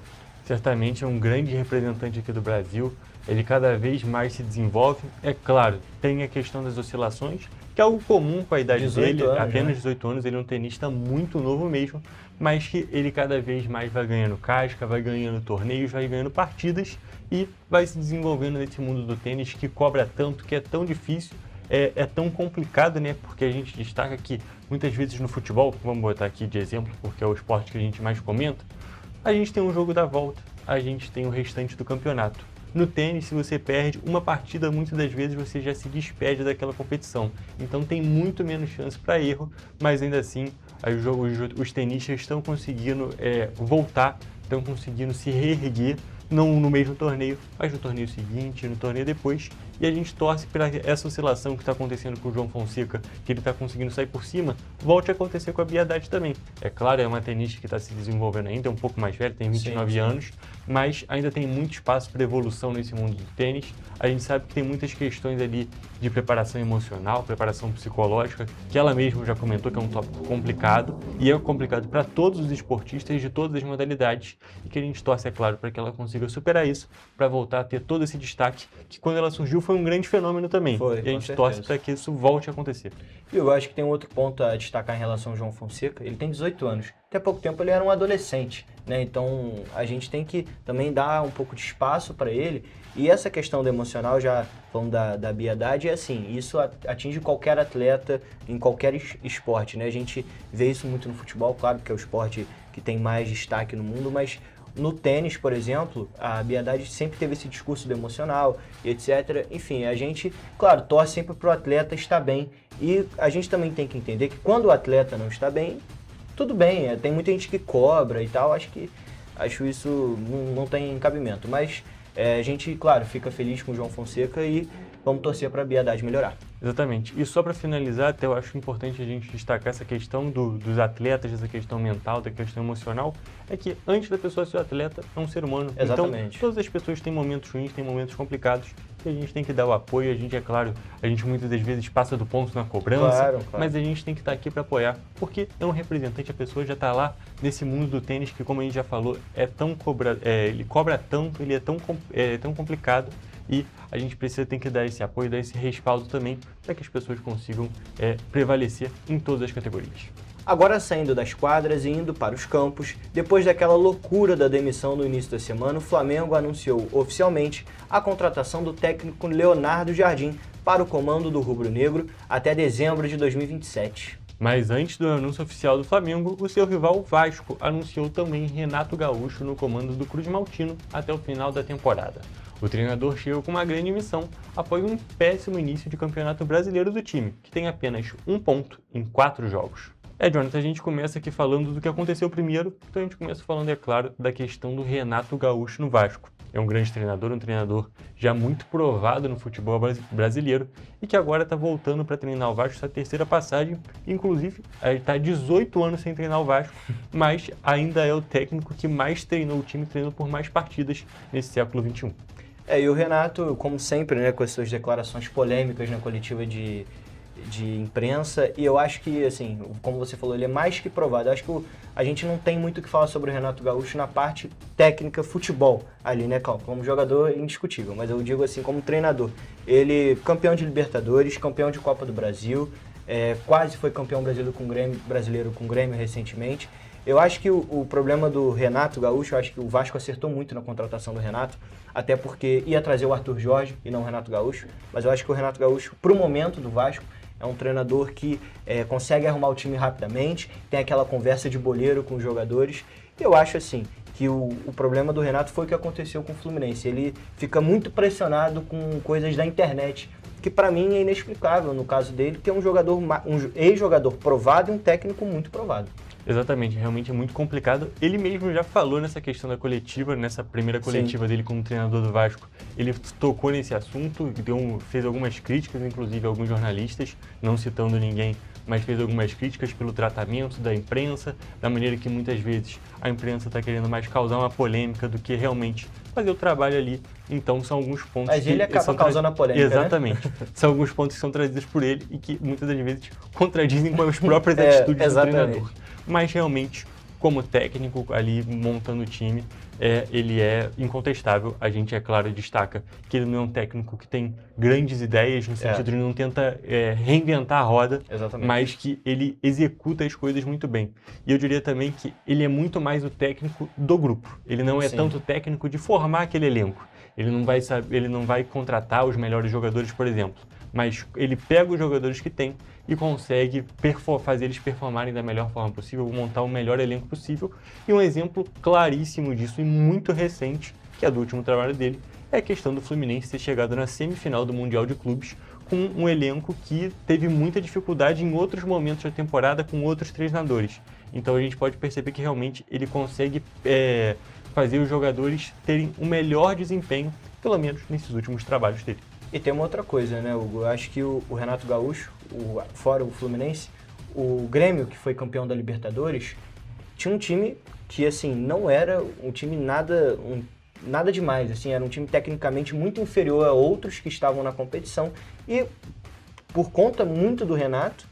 Certamente é um grande representante aqui do Brasil. Ele cada vez mais se desenvolve. É claro, tem a questão das oscilações, que é algo comum com a idade dele, apenas 18 anos, ele é um tenista muito novo mesmo, mas que ele cada vez mais vai ganhando casca, vai ganhando torneios, vai ganhando partidas e vai se desenvolvendo nesse mundo do tênis que cobra tanto, que é tão difícil, é tão complicado, né? Porque a gente destaca que muitas vezes no futebol, vamos botar aqui de exemplo, porque é o esporte que a gente mais comenta, a gente tem um jogo da volta, a gente tem o restante do campeonato. No tênis, se você perde uma partida, muitas das vezes você já se despede daquela competição. Então tem muito menos chance para erro, mas ainda assim os tenistas estão conseguindo voltar, estão conseguindo se reerguer, não no mesmo torneio, mas no torneio seguinte, no torneio depois. E a gente torce para essa oscilação que está acontecendo com o João Fonseca, que ele está conseguindo sair por cima, volte a acontecer com a Bia Haddad também. É claro, é uma tenista que está se desenvolvendo ainda, é um pouco mais velha, tem 29 anos, mas ainda tem muito espaço para evolução nesse mundo do tênis. A gente sabe que tem muitas questões ali de preparação emocional, preparação psicológica, que ela mesma já comentou que é um tópico complicado, e é complicado para todos os esportistas de todas as modalidades, e que a gente torce, é claro, para que ela consiga superar isso, para voltar a ter todo esse destaque, que quando ela surgiu foi um grande fenômeno também. E a gente torce para que isso volte a acontecer. E eu acho que tem um outro ponto a destacar em relação ao João Fonseca. Ele tem 18 anos. Até pouco tempo ele era um adolescente, né? Então a gente tem que também dar um pouco de espaço para ele. E essa questão do emocional, já falando da Bia Haddad, é assim, isso atinge qualquer atleta em qualquer esporte, né? A gente vê isso muito no futebol, claro, que é o esporte que tem mais destaque no mundo, mas no tênis, por exemplo, a Bia Haddad sempre teve esse discurso do emocional e etc. Enfim, a gente, claro, torce sempre para o atleta estar bem. E a gente também tem que entender que quando o atleta não está bem, tudo bem, tem muita gente que cobra e tal, acho isso não tem cabimento. Mas a gente, claro, fica feliz com o João Fonseca e vamos torcer para a Bia Haddad melhorar. Exatamente. E só para finalizar, até eu acho importante a gente destacar essa questão dos atletas, essa questão mental, da questão emocional, é que antes da pessoa ser atleta, é um ser humano. Exatamente. Então, todas as pessoas têm momentos ruins, têm momentos complicados, e a gente tem que dar o apoio. A gente, é claro, a gente muitas das vezes passa do ponto na cobrança, claro. Mas a gente tem que estar aqui para apoiar, porque é um representante, a pessoa já está lá nesse mundo do tênis que, como a gente já falou, ele cobra tanto, ele é tão complicado. E a gente tem que dar esse apoio, dar esse respaldo também para que as pessoas consigam prevalecer em todas as categorias. Agora saindo das quadras e indo para os campos, depois daquela loucura da demissão no início da semana, o Flamengo anunciou oficialmente a contratação do técnico Leonardo Jardim para o comando do rubro-negro até dezembro de 2027. Mas antes do anúncio oficial do Flamengo, o seu rival Vasco anunciou também Renato Gaúcho no comando do Cruz Maltino até o final da temporada. O treinador chegou com uma grande missão após um péssimo início de campeonato brasileiro do time, que tem apenas 1 ponto em 4 jogos. Jonathan, a gente começa aqui falando do que aconteceu primeiro, então a gente começa falando, é claro, da questão do Renato Gaúcho no Vasco. É um grande treinador, um treinador já muito provado no futebol brasileiro e que agora está voltando para treinar o Vasco, sua terceira passagem, inclusive ele está há 18 anos sem treinar o Vasco, mas ainda é o técnico que mais treinou o time, treinou por mais partidas nesse século XXI. E o Renato, como sempre, né, com as suas declarações polêmicas na coletiva de imprensa, e eu acho que, assim, como você falou, ele é mais que provado. Eu acho que a gente não tem muito o que falar sobre o Renato Gaúcho na parte técnica, futebol ali, né, Cláudio? Como jogador, é indiscutível, mas eu digo assim, como treinador. Ele, campeão de Libertadores, campeão de Copa do Brasil, quase foi campeão brasileiro com o Grêmio recentemente. Eu acho que o problema do Renato Gaúcho, eu acho que o Vasco acertou muito na contratação do Renato, até porque ia trazer o Arthur Jorge e não o Renato Gaúcho, mas eu acho que o Renato Gaúcho, pro momento do Vasco, é um treinador que consegue arrumar o time rapidamente, tem aquela conversa de boleiro com os jogadores. E eu acho assim que o problema do Renato foi o que aconteceu com o Fluminense. Ele fica muito pressionado com coisas da internet, que para mim é inexplicável no caso dele, que é um ex-jogador provado e um técnico muito provado. Exatamente, realmente é muito complicado. Ele mesmo já falou nessa questão da coletiva, nessa primeira coletiva dele como treinador do Vasco. Ele tocou nesse assunto, fez algumas críticas, inclusive a alguns jornalistas, não citando ninguém, mas fez algumas críticas pelo tratamento da imprensa, da maneira que muitas vezes a imprensa está querendo mais causar uma polêmica do que realmente fazer o trabalho ali. Então são alguns pontos mas ele acaba causando a polêmica, exatamente. Né? São alguns pontos que são trazidos por ele e que muitas das vezes contradizem com as próprias atitudes do treinador. Mas realmente, como técnico ali montando o time, ele é incontestável. A gente, é claro, destaca que ele não é um técnico que tem grandes ideias, no sentido de não tenta reinventar a roda, mas que ele executa as coisas muito bem. E eu diria também que ele é muito mais o técnico do grupo. Ele não é tanto técnico de formar aquele elenco. Ele não vai contratar os melhores jogadores, por exemplo, mas ele pega os jogadores que tem e consegue fazer eles performarem da melhor forma possível, montar o melhor elenco possível. E um exemplo claríssimo disso e muito recente, que é do último trabalho dele, é a questão do Fluminense ter chegado na semifinal do Mundial de Clubes com um elenco que teve muita dificuldade em outros momentos da temporada com outros treinadores. Então a gente pode perceber que realmente ele consegue fazer os jogadores terem um melhor desempenho, pelo menos nesses últimos trabalhos dele. E tem uma outra coisa, né, Hugo? Eu acho que o Renato Gaúcho, fora o Fluminense, o Grêmio, que foi campeão da Libertadores, tinha um time que, assim, não era um time nada demais, assim, era um time tecnicamente muito inferior a outros que estavam na competição e, por conta muito do Renato,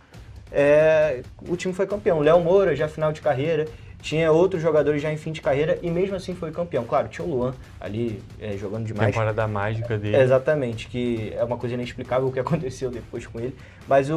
o time foi campeão. Léo Moura, já final de carreira, tinha outros jogadores já em fim de carreira e mesmo assim foi campeão. Claro, tinha o Luan ali jogando demais. Temporada mágica dele. Exatamente, que é uma coisa inexplicável o que aconteceu depois com ele. Mas,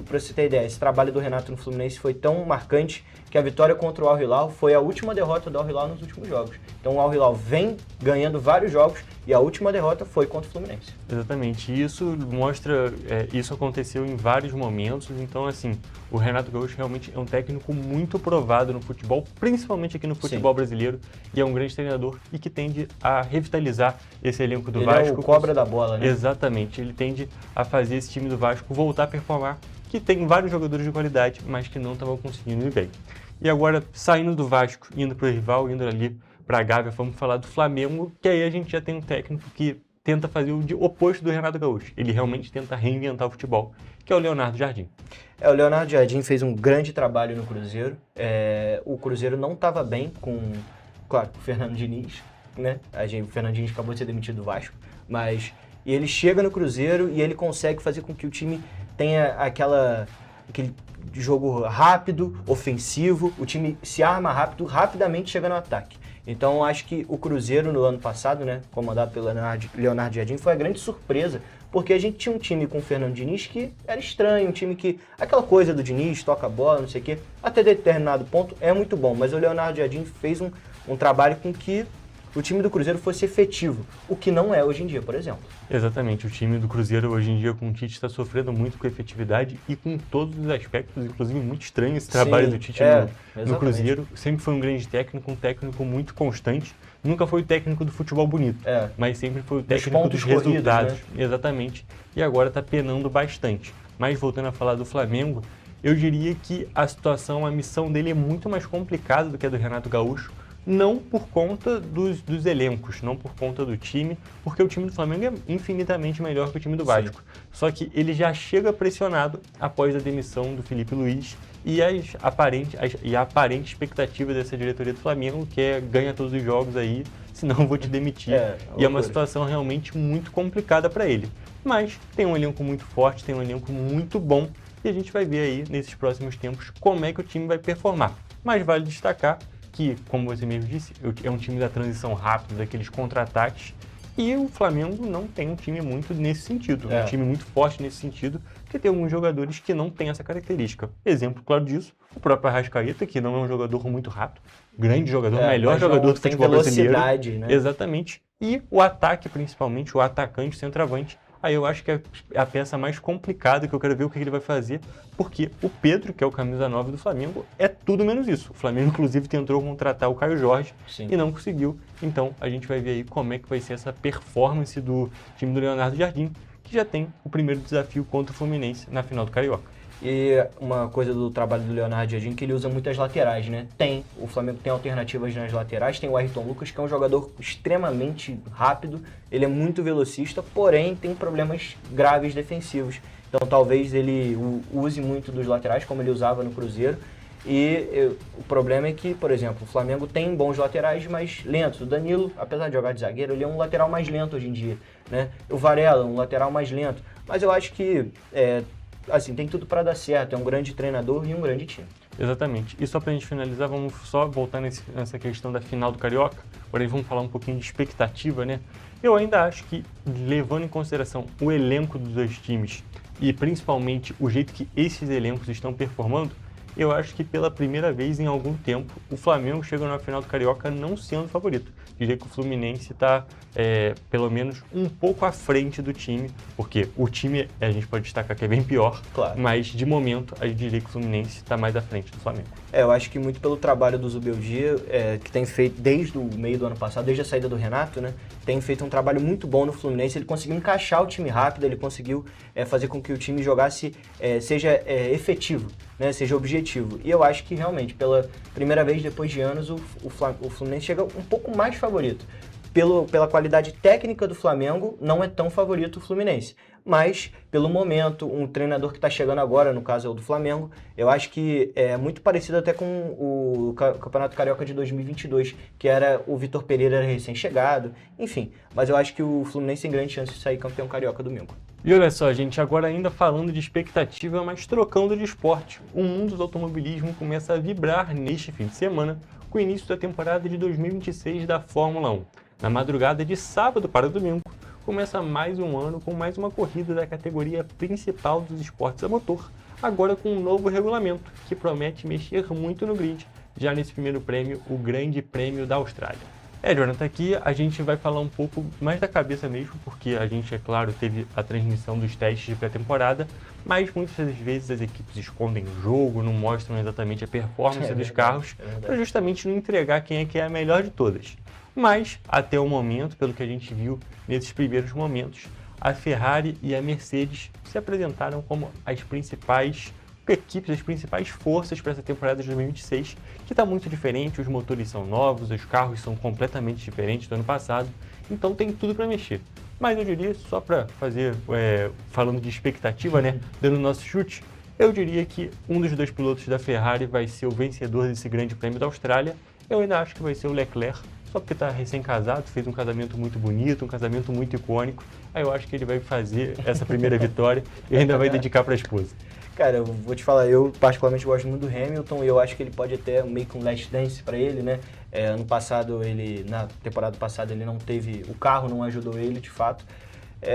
pra você ter ideia, esse trabalho do Renato no Fluminense foi tão marcante que a vitória contra o Al Hilal foi a última derrota do Al Hilal nos últimos jogos. Então o Al Hilal vem ganhando vários jogos e a última derrota foi contra o Fluminense. Exatamente, e isso mostra, isso aconteceu em vários momentos, então assim, o Renato Gaúcho realmente é um técnico muito provado no futebol, principalmente aqui no futebol brasileiro, e é um grande treinador e que tende a revitalizar esse elenco do Vasco. Ele é o cobra da bola, né? Exatamente, ele tende a fazer esse time do Vasco voltar a performar, que tem vários jogadores de qualidade, mas que não estavam conseguindo ir bem. E agora, saindo do Vasco, indo para o rival, indo ali para a Gávea, vamos falar do Flamengo, que aí a gente já tem um técnico que tenta fazer o oposto do Renato Gaúcho. Ele realmente tenta reinventar o futebol, que é o Leonardo Jardim. O Leonardo Jardim fez um grande trabalho no Cruzeiro. O Cruzeiro não estava bem com, claro, o Fernando Diniz, né? O Fernando Diniz acabou de ser demitido do Vasco, mas ele chega no Cruzeiro e ele consegue fazer com que o time tenha aquele jogo rápido, ofensivo, o time se arma rápido, rapidamente chega no ataque. Então, acho que o Cruzeiro no ano passado, né, comandado pelo Leonardo Jardim, foi a grande surpresa, porque a gente tinha um time com o Fernando Diniz que era estranho, um time que, aquela coisa do Diniz, toca a bola, não sei o quê, até determinado ponto é muito bom, mas o Leonardo Jardim fez um trabalho com que o time do Cruzeiro fosse efetivo, o que não é hoje em dia, por exemplo. Exatamente, o time do Cruzeiro hoje em dia com o Tite está sofrendo muito com efetividade e com todos os aspectos, inclusive muito estranho esse trabalho do Tite no Cruzeiro. Sempre foi um grande técnico, um técnico muito constante. Nunca foi o técnico do futebol bonito, mas sempre foi o técnico dos resultados. Né? Exatamente. E agora está penando bastante. Mas voltando a falar do Flamengo, eu diria que a situação, a missão dele é muito mais complicada do que a do Renato Gaúcho, não por conta dos elencos, não por conta do time, porque o time do Flamengo é infinitamente melhor que o time do Vasco. Só que ele já chega pressionado após a demissão do Felipe Luiz e a aparente expectativa dessa diretoria do Flamengo, que é ganha todos os jogos aí, senão eu vou te demitir. E é uma situação realmente muito complicada para ele. Mas tem um elenco muito forte, tem um elenco muito bom, e a gente vai ver aí, nesses próximos tempos, como é que o time vai performar. Mas vale destacar que, como você mesmo disse, é um time da transição rápida, daqueles contra-ataques, e o Flamengo não tem um time muito nesse sentido, um time muito forte nesse sentido, porque tem alguns jogadores que não têm essa característica. Exemplo claro disso, o próprio Arrascaeta, que não é um jogador muito rápido, grande jogador, melhor jogador do futebol brasileiro. Né? Exatamente. E o ataque, principalmente, o atacante, o centroavante, aí eu acho que é a peça mais complicada, que eu quero ver o que ele vai fazer, porque o Pedro, que é o camisa 9 do Flamengo, é tudo menos isso. O Flamengo, inclusive, tentou contratar o Caio Jorge e não conseguiu. Então, a gente vai ver aí como é que vai ser essa performance do time do Leonardo Jardim, que já tem o primeiro desafio contra o Fluminense na final do Carioca. E uma coisa do trabalho do Leonardo Jardim, que ele usa muitas laterais, né? O Flamengo tem alternativas nas laterais, tem o Ayrton Lucas, que é um jogador extremamente rápido, ele é muito velocista, porém tem problemas graves defensivos. Então talvez ele use muito dos laterais, como ele usava no Cruzeiro. E o problema é que, por exemplo, o Flamengo tem bons laterais, mas lentos. O Danilo, apesar de jogar de zagueiro, ele é um lateral mais lento hoje em dia, né? O Varela, um lateral mais lento. Mas eu acho que assim, tem tudo para dar certo, é um grande treinador e um grande time. Exatamente. E só para a gente finalizar, vamos só voltar nessa questão da final do Carioca, agora aí vamos falar um pouquinho de expectativa, né? Eu ainda acho que, levando em consideração o elenco dos dois times e principalmente o jeito que esses elencos estão performando, eu acho que pela primeira vez em algum tempo o Flamengo chega na final do Carioca não sendo favorito. Diria que o Fluminense está, pelo menos, um pouco à frente do time, porque o time, a gente pode destacar que é bem pior, mas de momento, a gente diria que o Fluminense está mais à frente do Flamengo. Eu acho que muito pelo trabalho do Zubeldia, que tem feito desde o meio do ano passado, desde a saída do Renato, né, tem feito um trabalho muito bom no Fluminense. Ele conseguiu encaixar o time rápido, ele conseguiu fazer com que o time jogasse, seja efetivo, né, seja objetivo. E eu acho que realmente, pela primeira vez depois de anos, o Fluminense chega um pouco mais favorito. Pela qualidade técnica do Flamengo, não é tão favorito o Fluminense. Mas, pelo momento, um treinador que está chegando agora, no caso é o do Flamengo, eu acho que é muito parecido até com o Campeonato Carioca de 2022, que era o Vitor Pereira recém-chegado, enfim. Mas eu acho que o Fluminense tem grande chance de sair campeão carioca domingo. E olha só, gente, agora ainda falando de expectativa, mas trocando de esporte, o mundo do automobilismo começa a vibrar neste fim de semana com o início da temporada de 2026 da Fórmula 1. Na madrugada de sábado para domingo, começa mais um ano com mais uma corrida da categoria principal dos esportes a motor, agora com um novo regulamento que promete mexer muito no grid, já nesse primeiro prêmio, o Grande Prêmio da Austrália. Jonathan, aqui a gente vai falar um pouco mais da cabeça mesmo, porque a gente, é claro, teve a transmissão dos testes de pré-temporada, mas muitas vezes as equipes escondem o jogo, não mostram exatamente a performance dos carros, para justamente não entregar quem é a melhor de todas. Mas, até o momento, pelo que a gente viu nesses primeiros momentos, a Ferrari e a Mercedes se apresentaram como as principais equipes, as principais forças para essa temporada de 2026, que está muito diferente, os motores são novos, os carros são completamente diferentes do ano passado, então tem tudo para mexer. Mas eu diria, só para fazer, falando de expectativa, né, dando nosso chute, eu diria que um dos dois pilotos da Ferrari vai ser o vencedor desse Grande Prêmio da Austrália. Eu ainda acho que vai ser o Leclerc, só porque está recém-casado, fez um casamento muito bonito, um casamento muito icônico. Aí eu acho que ele vai fazer essa primeira vitória e ainda vai dedicar para a esposa. Cara, eu vou te falar, eu particularmente gosto muito do Hamilton e eu acho que ele pode até meio que um last dance para ele, né? Ano passado, na temporada passada, ele não teve, o carro não ajudou ele, de fato.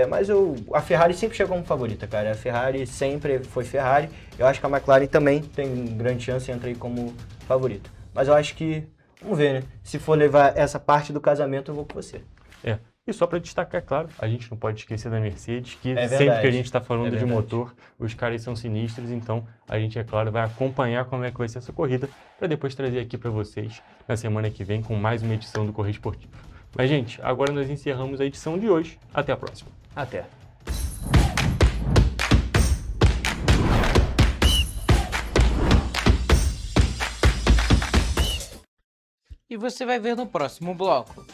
Mas a Ferrari sempre chegou como favorita, cara. A Ferrari sempre foi Ferrari. Eu acho que a McLaren também tem grande chance de entrar aí como favorita. Mas eu acho que Vamos ver, né? Se for levar essa parte do casamento, eu vou com você. E só para destacar, claro, a gente não pode esquecer da Mercedes, que É sempre verdade. que a gente está falando de verdade. motor, os caras são sinistros, então a gente, é claro, vai acompanhar como é que vai ser essa corrida, para depois trazer aqui para vocês na semana que vem com mais uma edição do Correio Esportivo. Mas, gente, agora nós encerramos a edição de hoje. Até a próxima. Até. E você vai ver no próximo bloco.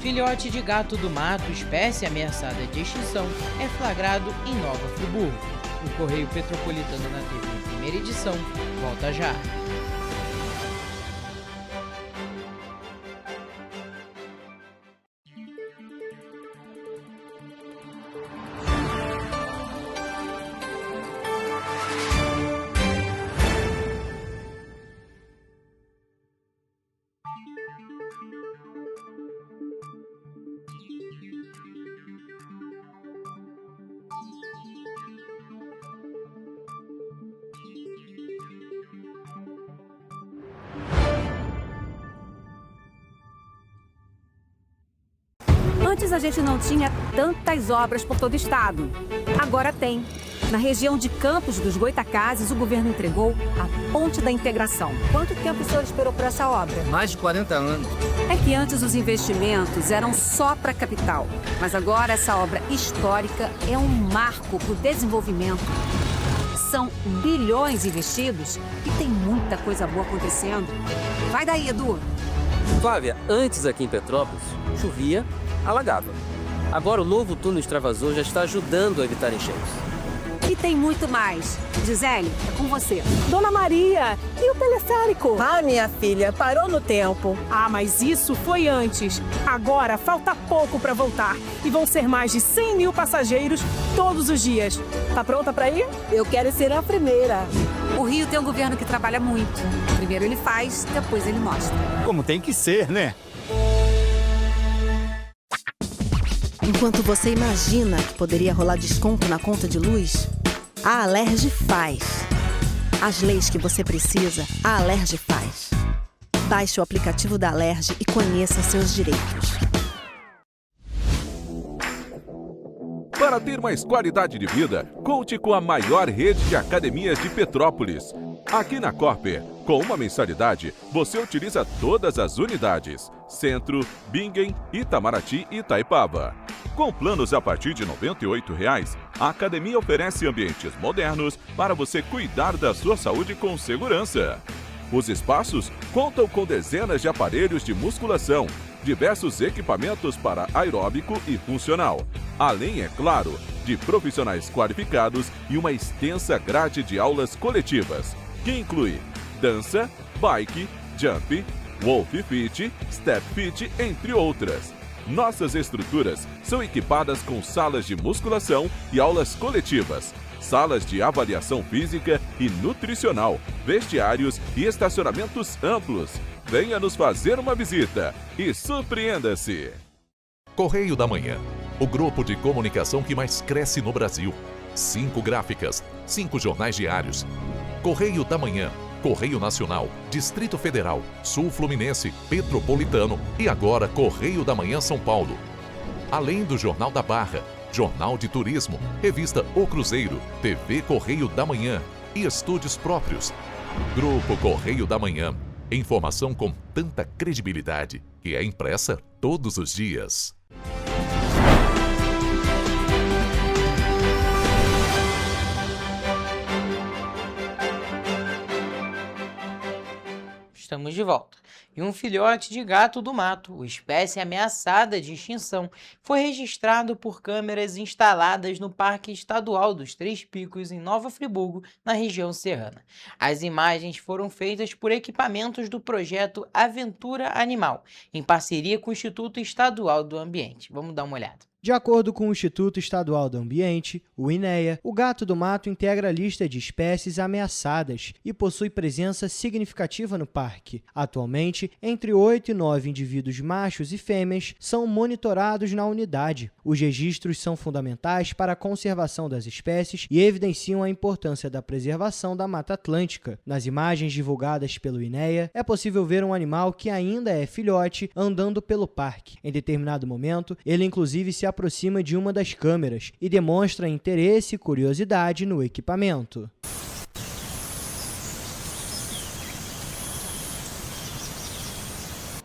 Filhote de gato do mato, espécie ameaçada de extinção, é flagrado em Nova Friburgo. O Correio Petropolitano na TV primeira edição volta já. Antes a gente não tinha tantas obras por todo o estado. Agora tem. Na região de Campos dos Goitacazes, o governo entregou a Ponte da Integração. Quanto tempo o senhor esperou por essa obra? Mais de 40 anos. É que antes os investimentos eram só para a capital. Mas agora essa obra histórica é um marco para o desenvolvimento. São bilhões investidos e tem muita coisa boa acontecendo. Vai daí, Edu. Flávia, antes aqui em Petrópolis, chovia, alagava. Agora o novo túnel extravasor já está ajudando a evitar enchentes. E tem muito mais. Gisele, é com você. Dona Maria, e o teleférico? Ah, minha filha, parou no tempo. Ah, mas isso foi antes. Agora falta pouco para voltar. E vão ser mais de 100 mil passageiros todos os dias. Tá pronta para ir? Eu quero ser a primeira. O Rio tem um governo que trabalha muito. Primeiro ele faz, depois ele mostra. Como tem que ser, né? Enquanto você imagina que poderia rolar desconto na conta de luz, a Alerj faz. As leis que você precisa, a Alerj faz. Baixe o aplicativo da Alerj e conheça seus direitos. Para ter mais qualidade de vida, conte com a maior rede de academias de Petrópolis. Aqui na Corper, com uma mensalidade, você utiliza todas as unidades: Centro, Bingen, Itamaraty e Itaipava. Com planos a partir de R$ 98,00, a academia oferece ambientes modernos para você cuidar da sua saúde com segurança. Os espaços contam com dezenas de aparelhos de musculação, diversos equipamentos para aeróbico e funcional, além, é claro, de profissionais qualificados e uma extensa grade de aulas coletivas, que inclui dança, bike, jump, wolf fit, step fit, entre outras. Nossas estruturas são equipadas com salas de musculação e aulas coletivas, salas de avaliação física e nutricional, vestiários e estacionamentos amplos. Venha nos fazer uma visita e surpreenda-se! Correio da Manhã, o grupo de comunicação que mais cresce no Brasil. 5 gráficas, 5 jornais diários. Correio da Manhã, Correio Nacional, Distrito Federal, Sul Fluminense, Petropolitano e agora Correio da Manhã São Paulo. Além do Jornal da Barra, Jornal de Turismo, Revista O Cruzeiro, TV Correio da Manhã e estúdios próprios. Grupo Correio da Manhã. Informação com tanta credibilidade que é impressa todos os dias. Estamos de volta. E um filhote de gato do mato, espécie ameaçada de extinção, foi registrado por câmeras instaladas no Parque Estadual dos Três Picos, em Nova Friburgo, na região serrana. As imagens foram feitas por equipamentos do projeto Aventura Animal, em parceria com o Instituto Estadual do Ambiente. Vamos dar uma olhada. De acordo com o Instituto Estadual do Ambiente, o INEA, o gato do mato integra a lista de espécies ameaçadas e possui presença significativa no parque. Atualmente, entre 8 e 9 indivíduos machos e fêmeas são monitorados na unidade. Os registros são fundamentais para a conservação das espécies e evidenciam a importância da preservação da Mata Atlântica. Nas imagens divulgadas pelo INEA, é possível ver um animal que ainda é filhote andando pelo parque. Em determinado momento, ele inclusive se aproxima de uma das câmeras e demonstra interesse e curiosidade no equipamento.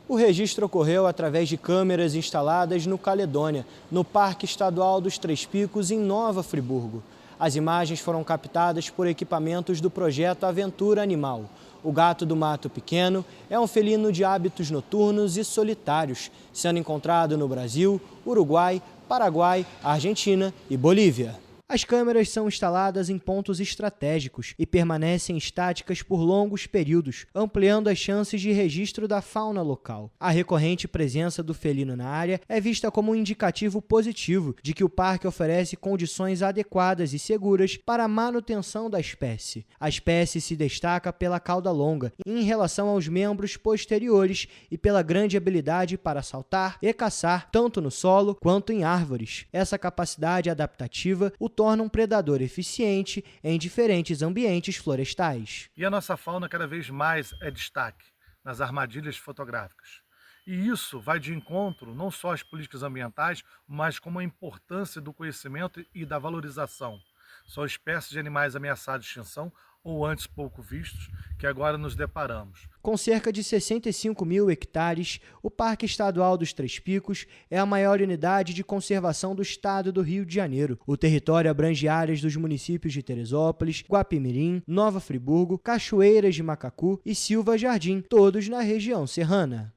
O registro ocorreu através de câmeras instaladas no Caledônia, no Parque Estadual dos Três Picos, em Nova Friburgo. As imagens foram captadas por equipamentos do projeto Aventura Animal. O gato do mato pequeno é um felino de hábitos noturnos e solitários, sendo encontrado no Brasil, Uruguai, Paraguai, Argentina e Bolívia. As câmeras são instaladas em pontos estratégicos e permanecem estáticas por longos períodos, ampliando as chances de registro da fauna local. A recorrente presença do felino na área é vista como um indicativo positivo de que o parque oferece condições adequadas e seguras para a manutenção da espécie. A espécie se destaca pela cauda longa em relação aos membros posteriores e pela grande habilidade para saltar e caçar tanto no solo quanto em árvores. Essa capacidade adaptativa o torna um predador eficiente em diferentes ambientes florestais. E a nossa fauna cada vez mais é destaque nas armadilhas fotográficas. E isso vai de encontro não só às políticas ambientais, mas com a importância do conhecimento e da valorização. São espécies de animais ameaçados de extinção ou antes pouco vistos, que agora nos deparamos. Com cerca de 65 mil hectares, o Parque Estadual dos Três Picos é a maior unidade de conservação do estado do Rio de Janeiro. O território abrange áreas dos municípios de Teresópolis, Guapimirim, Nova Friburgo, Cachoeiras de Macacu e Silva Jardim, todos na região serrana.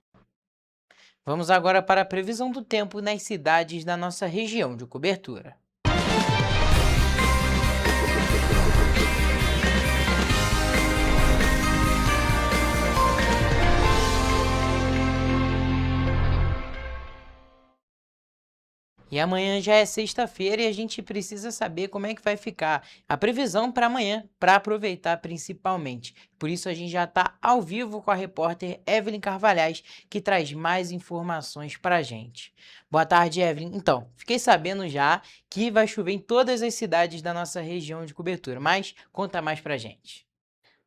Vamos agora para a previsão do tempo nas cidades da nossa região de cobertura. E amanhã já é sexta-feira e a gente precisa saber como é que vai ficar a previsão para amanhã, para aproveitar principalmente. Por isso a gente já está ao vivo com a repórter Evelyn Carvalhais, que traz mais informações para a gente. Boa tarde, Evelyn. Então, fiquei sabendo já que vai chover em todas as cidades da nossa região de cobertura, mas conta mais para a gente.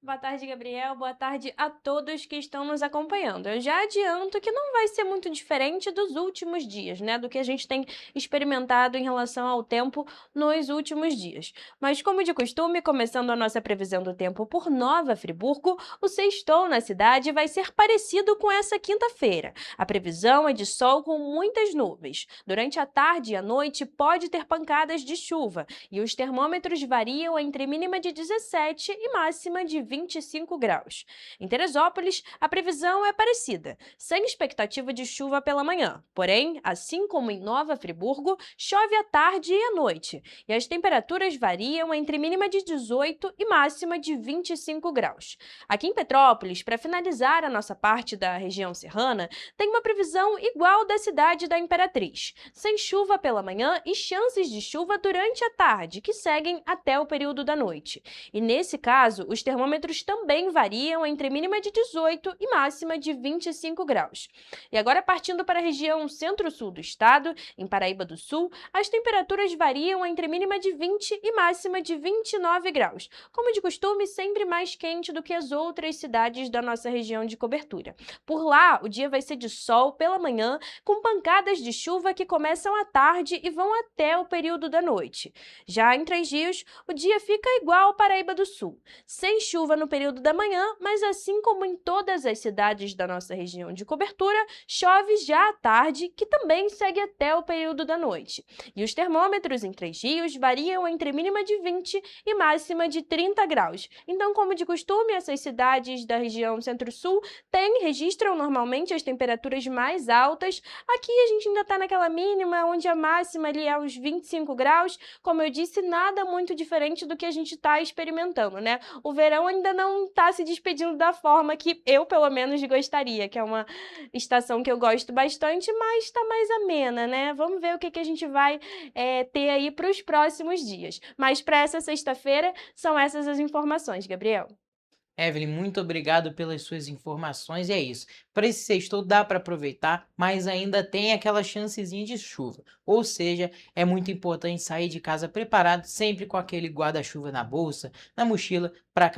Boa tarde, Gabriel. Boa tarde a todos que estão nos acompanhando. Eu já adianto que não vai ser muito diferente dos últimos dias, né? Do que a gente tem experimentado em relação ao tempo nos últimos dias. Mas, como de costume, começando a nossa previsão do tempo por Nova Friburgo, o sextou na cidade vai ser parecido com essa quinta-feira. A previsão é de sol com muitas nuvens. Durante a tarde e a noite pode ter pancadas de chuva e os termômetros variam entre mínima de 17 e máxima de 25 graus. Em Teresópolis, a previsão é parecida, sem expectativa de chuva pela manhã. Porém, assim como em Nova Friburgo, chove à tarde e à noite, e as temperaturas variam entre mínima de 18 e máxima de 25 graus. Aqui em Petrópolis, para finalizar a nossa parte da região serrana, tem uma previsão igual da cidade da Imperatriz, sem chuva pela manhã e chances de chuva durante a tarde, que seguem até o período da noite. E nesse caso, os termômetros também variam entre mínima de 18 e máxima de 25 graus. E agora, partindo para a região centro-sul do estado, em Paraíba do Sul, as temperaturas variam entre mínima de 20 e máxima de 29 graus. Como de costume, sempre mais quente do que as outras cidades da nossa região de cobertura. Por lá, o dia vai ser de sol pela manhã, com pancadas de chuva que começam à tarde e vão até o período da noite. Já em Três Rios, o dia fica igual ao Paraíba do Sul, sem chuva no período da manhã, mas assim como em todas as cidades da nossa região de cobertura, chove já à tarde, que também segue até o período da noite. E os termômetros em Três Rios variam entre mínima de 20 e máxima de 30 graus. Então, como de costume, essas cidades da região centro-sul registram normalmente as temperaturas mais altas. Aqui a gente ainda está naquela mínima, onde a máxima ali é uns 25 graus. Como eu disse, nada muito diferente do que a gente está experimentando, né? O verão ainda ainda não está se despedindo da forma que eu, pelo menos, gostaria, que é uma estação que eu gosto bastante, mas está mais amena, né? Vamos ver o que a gente vai ter aí para os próximos dias. Mas para essa sexta-feira, são essas as informações, Gabriel. Evelyn, muito obrigado pelas suas informações. E é isso. Para esse sextou dá para aproveitar, mas ainda tem aquela chancezinha de chuva. Ou seja, é muito importante sair de casa preparado, sempre com aquele guarda-chuva na bolsa, na mochila, para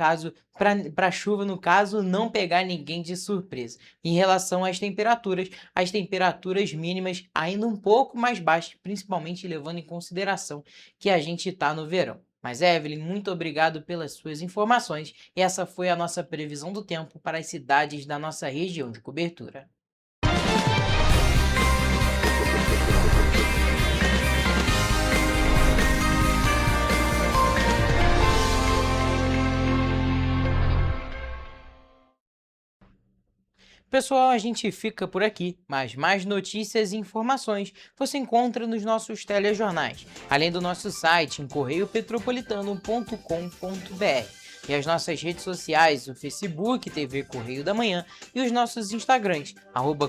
a chuva, no caso, não pegar ninguém de surpresa. Em relação às temperaturas mínimas ainda um pouco mais baixas, principalmente levando em consideração que a gente está no verão. Mas, Evelyn, muito obrigado pelas suas informações. E essa foi a nossa previsão do tempo para as cidades da nossa região de cobertura. Pessoal, a gente fica por aqui, mas mais notícias e informações você encontra nos nossos telejornais, além do nosso site em correiopetropolitano.com.br e as nossas redes sociais, o Facebook, TV Correio da Manhã, e os nossos Instagrams,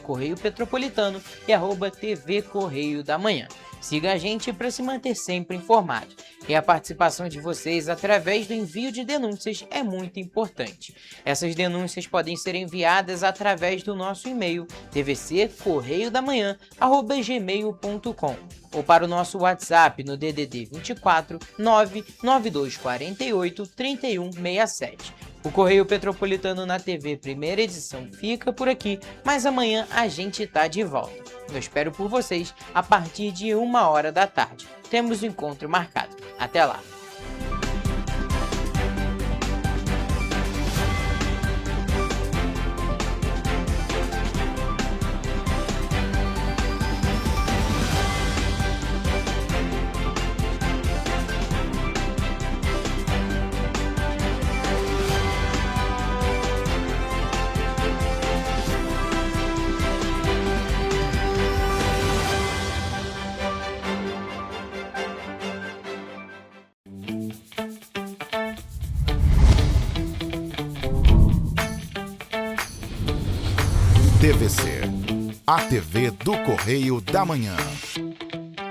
@Correio Petropolitano e @TV Correio da Manhã. Siga a gente para se manter sempre informado. E a participação de vocês através do envio de denúncias é muito importante. Essas denúncias podem ser enviadas através do nosso e-mail tvccorreiodamanhã@gmail.com ou para o nosso WhatsApp no DDD 24 99248 3167. O Correio Petropolitano na TV primeira edição fica por aqui, mas amanhã a gente tá de volta. Eu espero por vocês a partir de 1h da tarde. Temos um encontro marcado. Até lá! TVC, a TV do Correio da Manhã.